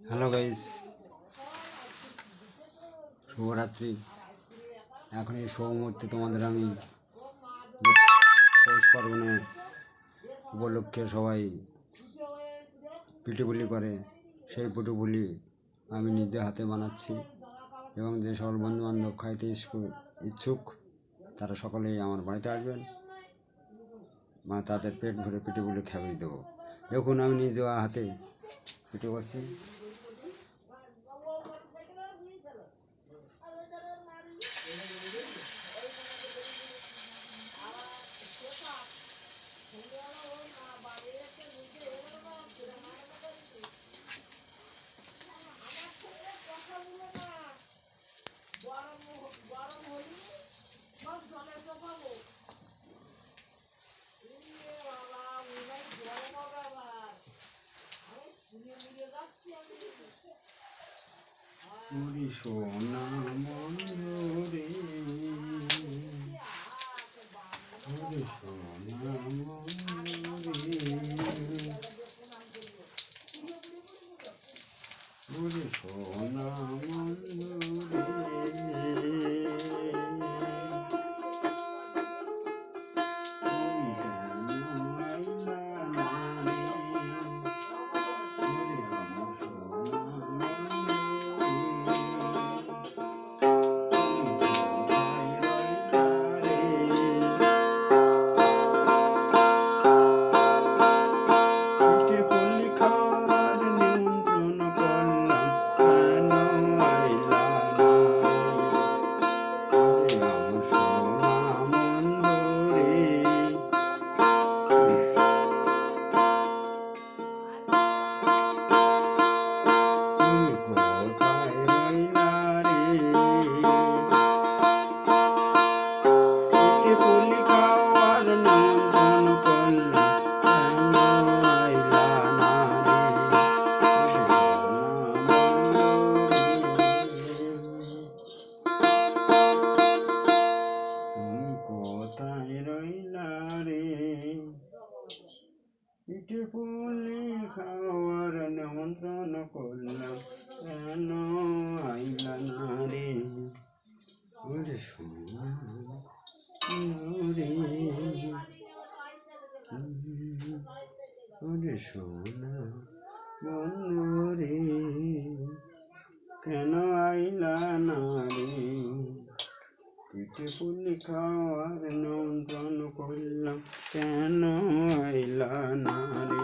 Hello guys, শুভরাত্রি। এখন এই শুভ মুহূর্তে তোমাদের আমি পৌষ পার্বণে উপলক্ষে সবাই পিঠেপুলি করে, সেই পিঠেপুলি আমি নিজে হাতে বানাচ্ছি এবং যে সকল বন্ধুবান্ধব খাইতে ইচ্ছুক তারা সকলেই আমার বাড়িতে আসবেন, তাদের পেট ভরে পিঠেপুলি খাইয়ে দেবো। দেখুন আমি নিজে হাতে পিঠে করছি। সোনা মন্দরে সোনা মন্দরে সোনা পিঠে পুলি খাওয়ার নিমন্ত্রণ করলাম, কেন আইলা না রে? ওরে সোনা রে, ওরে সোনা বন্ধু রে, কেন আইলা না রে? পিঠে পুলি খাওয়ার নিমন্ত্রণ করলাম, কেন আইলা না রে?